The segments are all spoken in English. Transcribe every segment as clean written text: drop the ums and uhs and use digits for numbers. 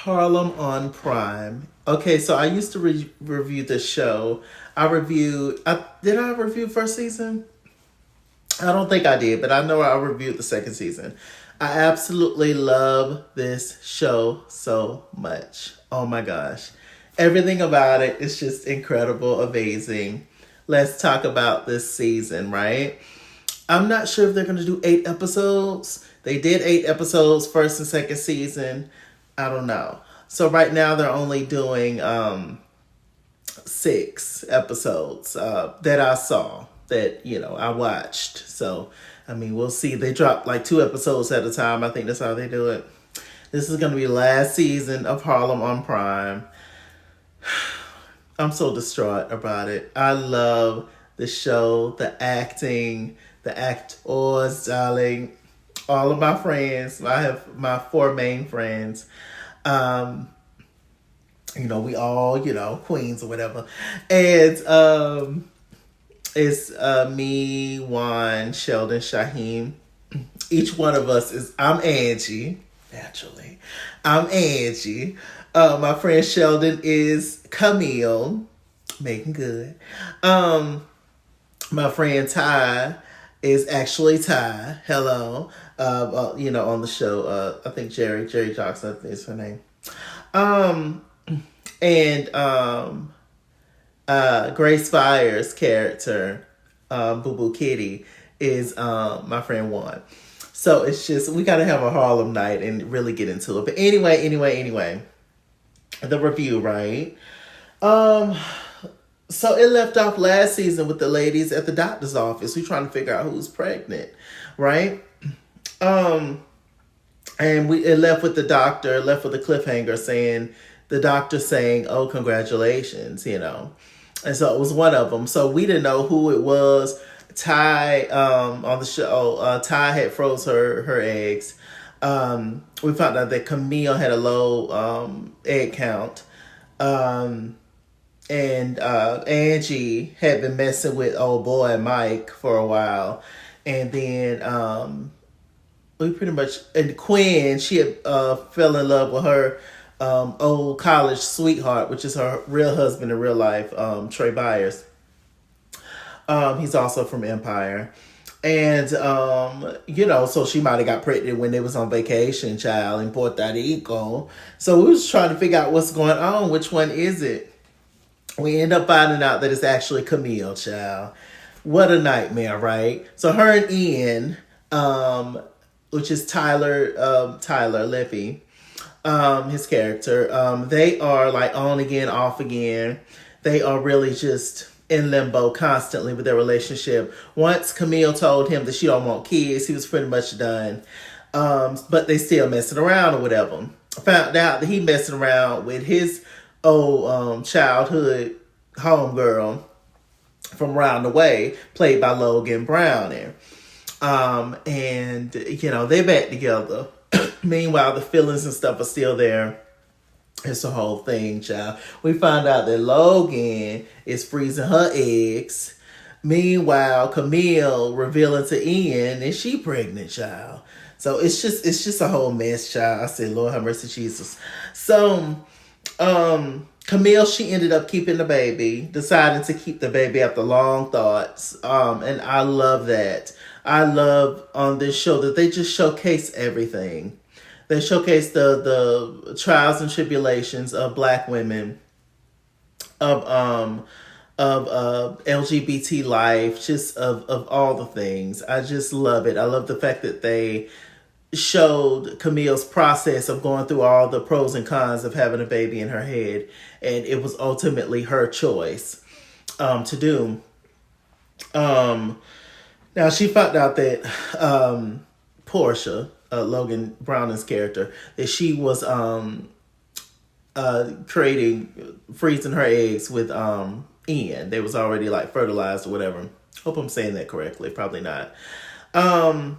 Harlem on Prime. Okay, so I used to review the show. Did I review first season? I don't think I did, but I know I reviewed the second season. I absolutely love this show so much. Oh my gosh. Everything about it is just incredible, amazing. Let's talk about this season, right? I'm not sure if they're going to do 8 episodes. They did 8 episodes first and second season. I don't know. So right now they're only doing 6 episodes that I saw, that I watched. So I mean, we'll see. They drop like 2 episodes at a time. I think that's how they do it. This is going to be the last season of Harlem on Prime. I'm so distraught about it. I love the show, the acting, the actors, darling. All of my friends. I have my 4 main friends. We all, queens or whatever. And it's me, Juan, Sheldon, Shaheem. Each one of us I'm Angie, naturally. I'm Angie. My friend Sheldon is Camille, making good. My friend Ty is actually Ty. Hello. On the show, I think Jerry Johnson is her name. And Grace Fire's character, Boo Boo Kitty, is my friend Juan. So it's just, we got to have a Harlem night and really get into it. But anyway, the review, right? So it left off last season with the ladies at the doctor's office who trying to figure out who's pregnant, right? And it left with the doctor, left with a cliffhanger saying, the doctor saying, oh, congratulations, And so it was one of them. So we didn't know who it was. Ty, on the show, Ty had froze her eggs. We found out that Camille had a low egg count. And Angie had been messing with old boy Mike for a while. And then we pretty much, and Quinn, she had fell in love with her old college sweetheart, which is her real husband in real life, Trey Byers. He's also from Empire. And, so she might have got pregnant when they was on vacation, child, in Puerto Rico. So we was trying to figure out what's going on. Which one is it? We end up finding out that it's actually Camille, child. What a nightmare, right? So her and Ian, which is Tyler Lippy, his character, they are like on again, off again. They are really just in limbo constantly with their relationship. Once Camille told him that she don't want kids, he was pretty much done. But they still messing around or whatever. Found out that he messing around with his old childhood homegirl from around the way, played by Logan Browning. And they back together. Meanwhile, the feelings and stuff are still there. It's a whole thing, child. We find out that Logan is freezing her eggs. Meanwhile, Camille revealing to Ian that she pregnant, child. So it's just a whole mess, child. I said, Lord have mercy, Jesus. So, Camille, she ended up keeping the baby, deciding to keep the baby after long thoughts. And I love that. I love on this show that they just showcase everything. They showcase the trials and tribulations of Black women, of LGBT life, just of all the things. I just love it. I love the fact that they showed Camille's process of going through all the pros and cons of having a baby in her head, and it was ultimately her choice to do. Now she found out that Portia, Logan Browning's character, that she was freezing her eggs with Ian. They was already like fertilized or whatever. Hope I'm saying that correctly. Probably not. But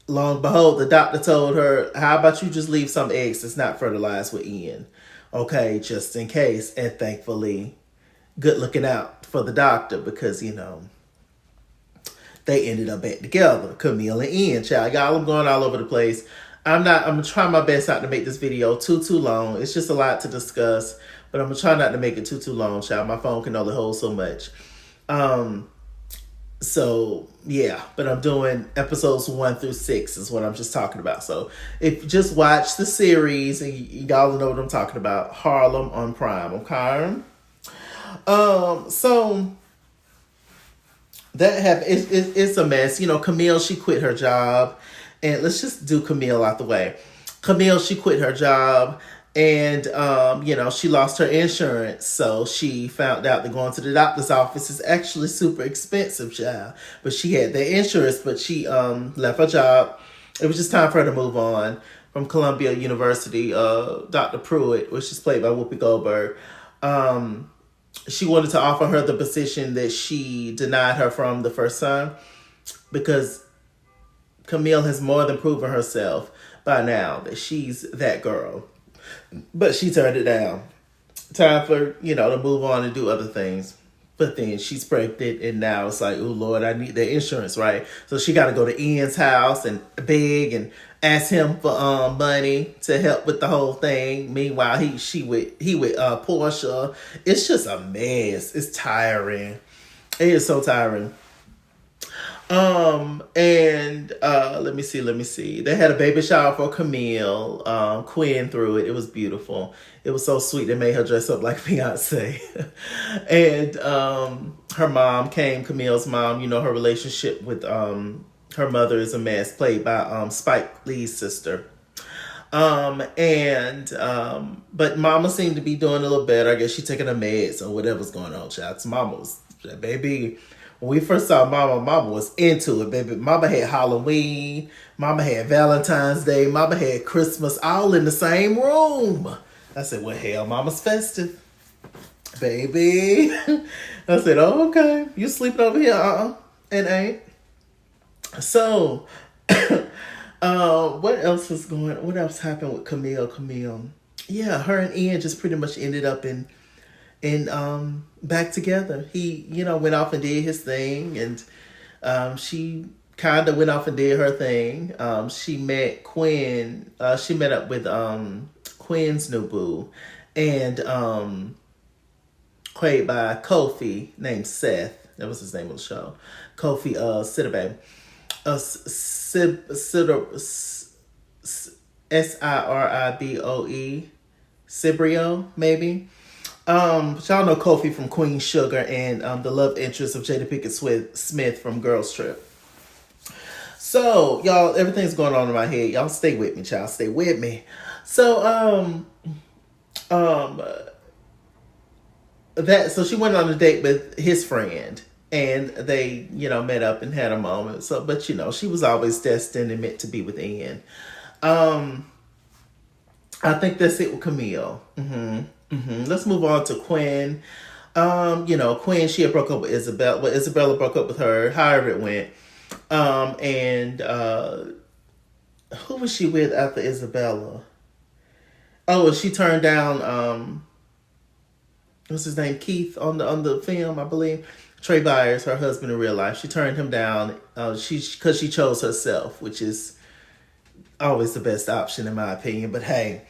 long and behold, the doctor told her, how about you just leave some eggs that's not fertilized with Ian? Okay, just in case. And thankfully, good looking out for the doctor, because, they ended up back together. Camille and Ian, child. Y'all, I'm going all over the place. I'm gonna try my best not to make this video too long. It's just a lot to discuss, but I'm gonna try not to make it too long, child. My phone can only hold so much. Um, so yeah, but I'm doing episodes 1 through 6 is what I'm just talking about. So if you just watch the series and y'all know what I'm talking about, Harlem on Prime, okay? So that happened. It's a mess. You know, Camille, she quit her job, and let's just do Camille out the way. Camille, she quit her job, and you know, she lost her insurance, so she found out that going to the doctor's office is actually super expensive, child. But she had the insurance, but she left her job. It was just time for her to move on from Columbia University. Dr. Pruitt, which is played by Whoopi Goldberg. She wanted to offer her the position that she denied her from the first time, because Camille has more than proven herself by now that she's that girl. But she turned it down. Time for, you know, to move on and do other things. But then she's pregnant, and now it's like, oh Lord, I need the insurance, right? So she got to go to Ian's house and beg and ask him for money to help with the whole thing. Meanwhile, he with Portia. It's just a mess. It's tiring. It is so tiring. And let me see. They had a baby shower for Camille. Quinn threw it. It was beautiful. It was so sweet. They made her dress up like Beyonce. And her mom came, Camille's mom. You know, her relationship with her mother is a mess, played by Spike Lee's sister. But Mama seemed to be doing a little better. I guess she taking her meds or whatever's going on, child. Mama was, baby. When we first saw Mama was into it, baby. Mama had Halloween. Mama had Valentine's Day. Mama had Christmas, all in the same room. I said, well, hell, Mama's festive, baby. I said, oh, okay. You sleeping over here? And ain't. So, what else was going? What else happened with Camille? Yeah, her and Ian just pretty much ended up in back together. He, you know, went off and did his thing, and she kind of went off and did her thing. She met Quinn. She met up with Quinn's new boo, and played by Kofi, named Seth. That was his name on the show. Kofi Sidibe. Siriboe. Cibrio, maybe. But y'all know Kofi from Queen Sugar, and the love interest of Jada Pinkett Smith from Girls Trip. So, y'all, everything's going on in my head. Y'all stay with me, child. Stay with me. So, so she went on a date with his friend, and they, you know, met up and had a moment. So, but you know, she was always destined and meant to be with Ian. I think that's it with Camille. Let's move on to Quinn. You know, Quinn, she had broke up with Isabella. Well, Isabella broke up with her, however it went. And who was she with after Isabella? Oh, well, she turned down what's his name? Keith on the film, I believe. Trey Byers, her husband in real life. She turned him down because she chose herself, which is always the best option in my opinion. But hey,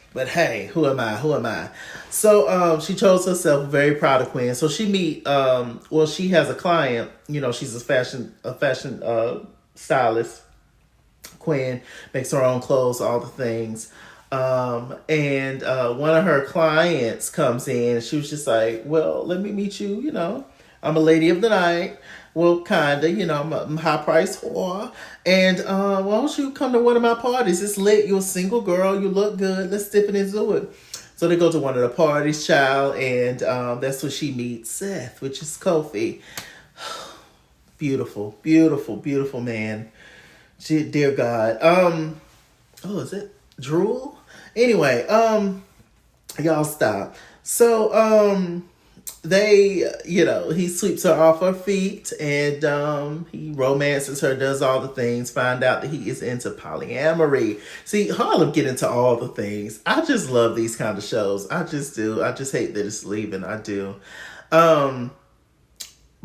who am I? So she chose herself. Very proud of Quinn. So she she has a client. You know, she's a fashion stylist. Quinn makes her own clothes, all the things. And one of her clients comes in. She was just like, well, let me meet you. You know, I'm a lady of the night. Well, kinda, you know, I'm a high-priced whore. And why don't you come to one of my parties? It's lit. You're a single girl. You look good. Let's dip it into it. So they go to one of the parties, child, and that's when she meets Seth, which is Kofi. Beautiful, beautiful, beautiful man. Dear God. Oh, is it Drool? Anyway, y'all stop. So, they, you know, he sweeps her off her feet, and he romances her, does all the things, find out that he is into polyamory. See, Harlem get into all the things. I just love these kind of shows. I just do. I just hate that it's leaving. I do.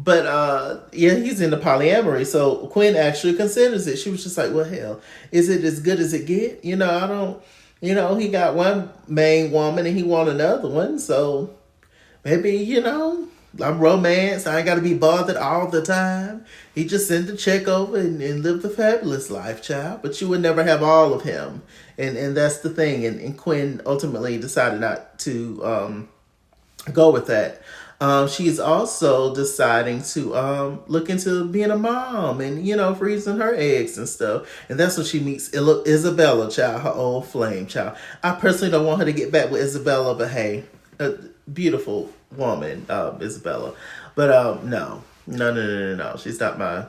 But yeah, he's into polyamory. So Quinn actually considers it. She was just like, well, hell, is it as good as it get? I don't, he got one main woman and he want another one. So maybe, I'm romance. I ain't got to be bothered all the time. He just sent a check over and lived a fabulous life, child. But you would never have all of him. And that's the thing. And Quinn ultimately decided not to go with that. She's also deciding to look into being a mom and, freezing her eggs and stuff. And that's when she meets Isabella, child, her old flame, child. I personally don't want her to get back with Isabella, but hey, a beautiful woman, Isabella. But no. No, no, no, no, no. She's not my...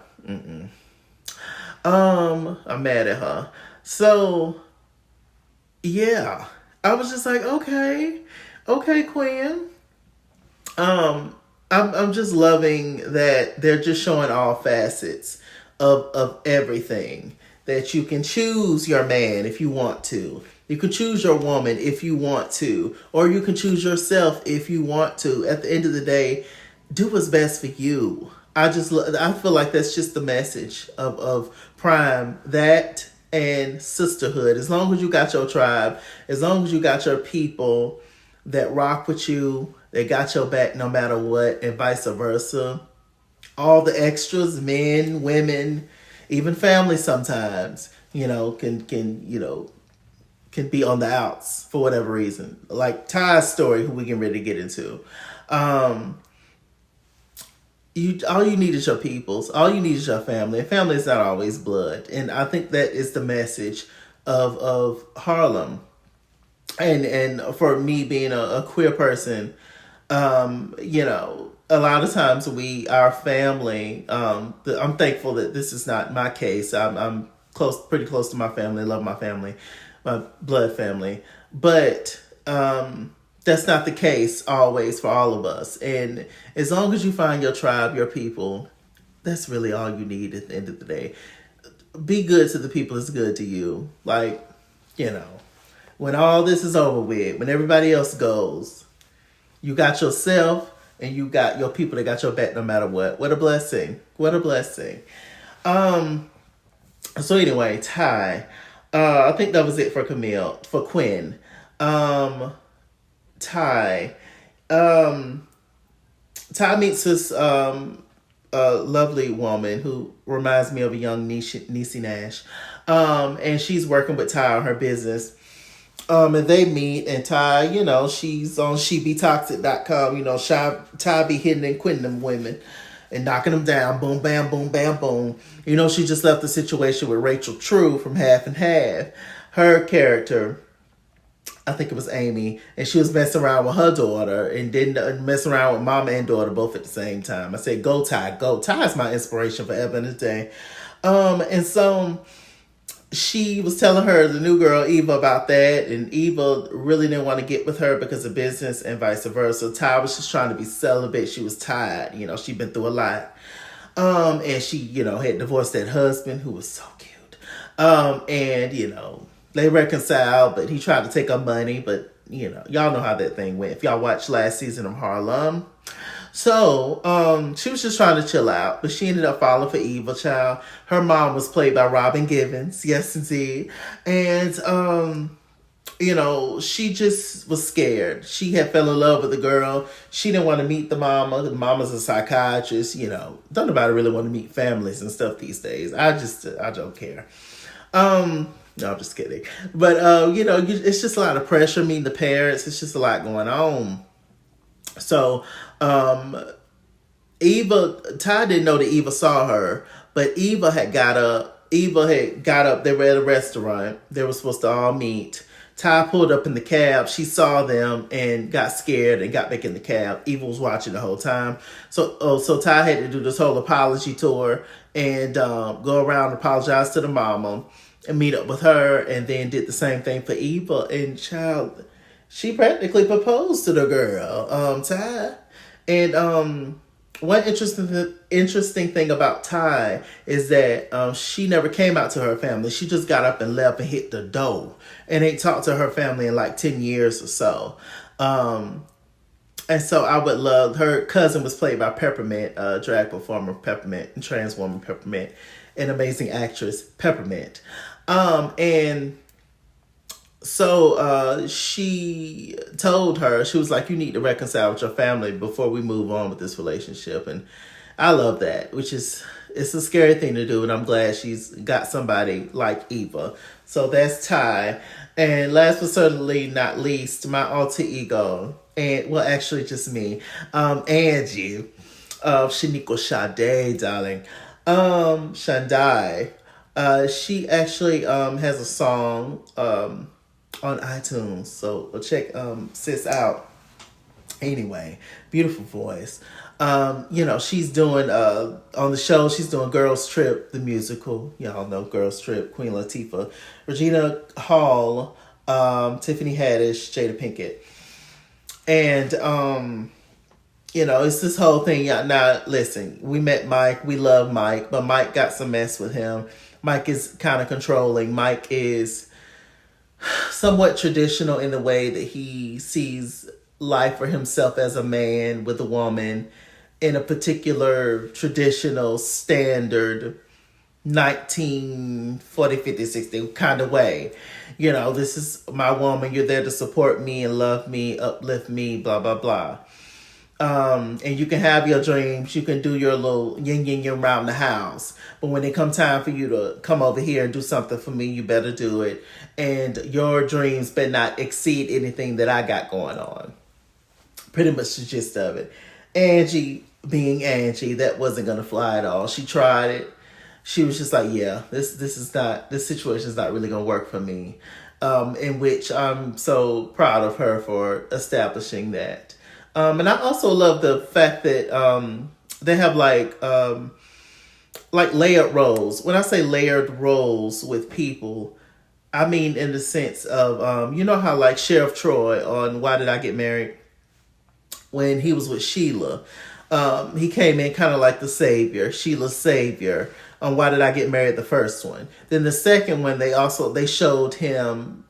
I'm mad at her. So, yeah. I was just like, okay. Okay, Quinn. I'm just loving that they're just showing all facets of everything. That you can choose your man if you want to. You can choose your woman if you want to. Or you can choose yourself if you want to. At the end of the day, do what's best for you. I feel like that's just the message of Prime. That and sisterhood. As long as you got your tribe, as long as you got your people that rock with you, they got your back no matter what, and vice versa. All the extras, men, women, even family sometimes, can be on the outs for whatever reason. Like Ty's story, who we can really get into. All you need is your peoples. All you need is your family. And family is not always blood. And I think that is the message of Harlem. And for me being a queer person, a lot of times our family, I'm thankful that this is not my case. I'm pretty close to my family, love my family, my blood family. But that's not the case always for all of us. And as long as you find your tribe, your people, that's really all you need at the end of the day. Be good to the people that's good to you. Like, when all this is over with, when everybody else goes, you got yourself and you got your people that got your back no matter what. What a blessing. What a blessing. So anyway, Ty. I think that was it for Quinn. Ty. Ty meets this lovely woman who reminds me of a young Niecy Nash. And she's working with Ty on her business. And they meet, and Ty, she's on SheBeToxic.com. Ty be hitting and quitting them women and knocking them down. Boom, bam, boom, bam, boom. She just left the situation with Rachel True from Half and Half. Her character, I think it was Amy, and she was messing around with her daughter and didn't mess around with mama and daughter both at the same time. I said, go Ty, go. Ty is my inspiration forever and a day. And so she was telling her, the new girl, Eva, about that, and Eva really didn't want to get with her because of business and vice versa. Ty was just trying to be celibate. She was tired. She'd been through a lot. And she, had divorced that husband who was so cute. And, they reconciled, but he tried to take her money, but, y'all know how that thing went. If y'all watched last season of Harlem. So, she was just trying to chill out, but she ended up falling for Eva, child. Her mom was played by Robin Givens. Yes, indeed. And, she just was scared. She had fell in love with the girl. She didn't want to meet the mama. The mama's a psychiatrist. Don't nobody really want to meet families and stuff these days. I don't care. No, I'm just kidding. But, it's just a lot of pressure meeting the parents. It's just a lot going on. So, Ty didn't know that Eva saw her, but Eva had got up. They were at a restaurant. They were supposed to all meet. Ty pulled up in the cab. She saw them and got scared and got back in the cab. Eva was watching the whole time. So Ty had to do this whole apology tour and go around and apologize to the mama and meet up with her, and then did the same thing for Eva. And child, she practically proposed to the girl, Ty. And one interesting thing about Ty is that she never came out to her family. She just got up and left and hit the door and ain't talked to her family in like 10 years or so. And so I would love, her cousin was played by Peppermint, drag performer Peppermint, and trans woman Peppermint, an amazing actress Peppermint. And so she told her, she was like, you need to reconcile with your family before we move on with this relationship. And I love that, which is, it's a scary thing to do. And I'm glad she's got somebody like Eva. So that's Ty. And last but certainly not least, my alter ego, and well, actually just me, Angie of Shaniqua Sade, darling. Shandai. She actually has a song on iTunes. So check sis out. Anyway, beautiful voice. She's doing on the show, she's doing Girls Trip, the musical. Y'all know Girls Trip, Queen Latifah, Regina Hall, Tiffany Haddish, Jada Pinkett. And it's this whole thing. Now, listen, we met Mike. We love Mike, but Mike got some mess with him. Mike is kind of controlling. Mike is somewhat traditional in the way that he sees life for himself as a man with a woman in a particular traditional standard 1940, 50, 60 kind of way. This is my woman. You're there to support me and love me, uplift me, blah, blah, blah. And you can have your dreams. You can do your little yin yin yin around the house. But when it come time for you to come over here and do something for me, you better do it. And your dreams better not exceed anything that I got going on. Pretty much the gist of it. Angie, being Angie, that wasn't going to fly at all. She tried it. She was just like, yeah, this situation is not really going to work for me. In which I'm so proud of her for establishing that. And I also love the fact that they have like layered roles. When I say layered roles with people, I mean in the sense of, how like Sheriff Troy on Why Did I Get Married? When he was with Sheila, he came in kind of like the savior, Sheila's savior on Why Did I Get Married, the first one. Then the second one, they showed him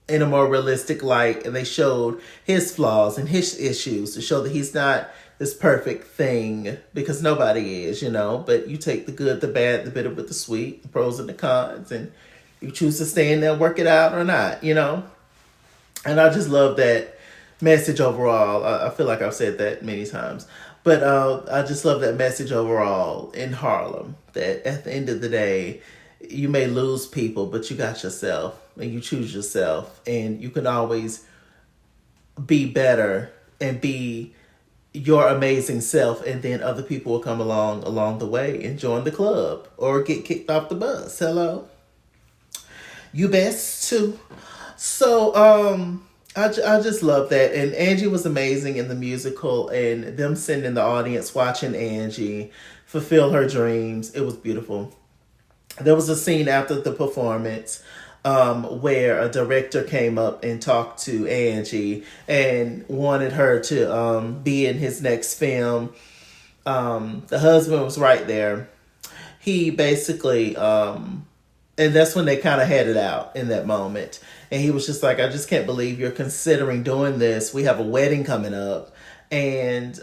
in a more realistic light, and they showed his flaws and his issues to show that he's not this perfect thing, because nobody is, but you take the good, the bad, the bitter with the sweet, the pros and the cons, and you choose to stay in there, work it out or not, And I just love that message overall. I feel like I've said that many times, but I just love that message overall in Harlem, that at the end of the day, you may lose people, but you got yourself, and you choose yourself, and you can always be better and be your amazing self, and then other people will come along the way and join the club or get kicked off the bus. Hello, you best too. So I just love that. And Angie was amazing in the musical, and them sitting in the audience watching Angie fulfill her dreams. It was beautiful. There was a scene after the performance where a director came up and talked to Angie and wanted her to be in his next film. The husband was right there. He basically, and that's when they kind of had it out in that moment. And he was just like, I just can't believe you're considering doing this. We have a wedding coming up. And,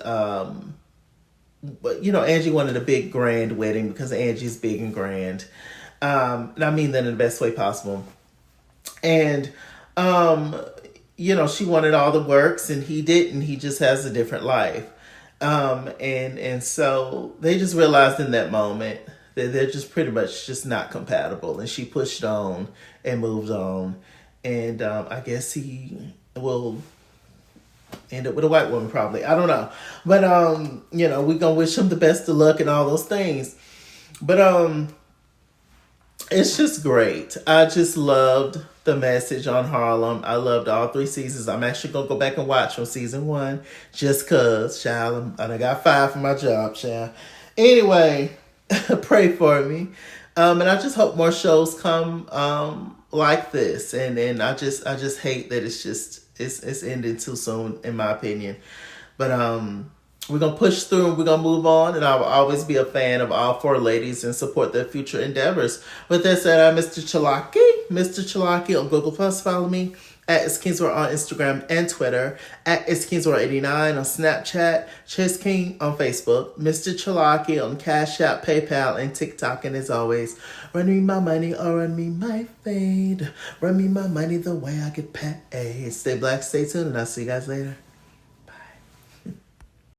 but Angie wanted a big grand wedding because Angie's big and grand. And I mean that in the best way possible. And, she wanted all the works, and he didn't. He just has a different life. And so they just realized in that moment that they're just pretty much just not compatible. And she pushed on and moved on. And I guess he will end up with a white woman probably. I don't know. But, we're going to wish him the best of luck and all those things. But it's just great. I just loved the message on Harlem. I loved all 3 seasons. I'm actually going to go back and watch from season 1 just because, child, I got 5 for my job, child. Anyway, pray for me. And I just hope more shows come like this. And I just hate that it's ending too soon, in my opinion. But we're going to push through and we're going to move on. And I will always be a fan of all 4 ladies and support their future endeavors. With that said, I'm Mrchalaki. Mrchalaki on Google Plus. Follow me at It's Kingsworld on Instagram and Twitter, at It's Kingsworld89 on Snapchat, Chess King on Facebook, Mrchalaki on Cash App, PayPal, and TikTok. And as always, run me my money or run me my fade. Run me my money the way I get paid. Stay black, stay tuned, and I'll see you guys later.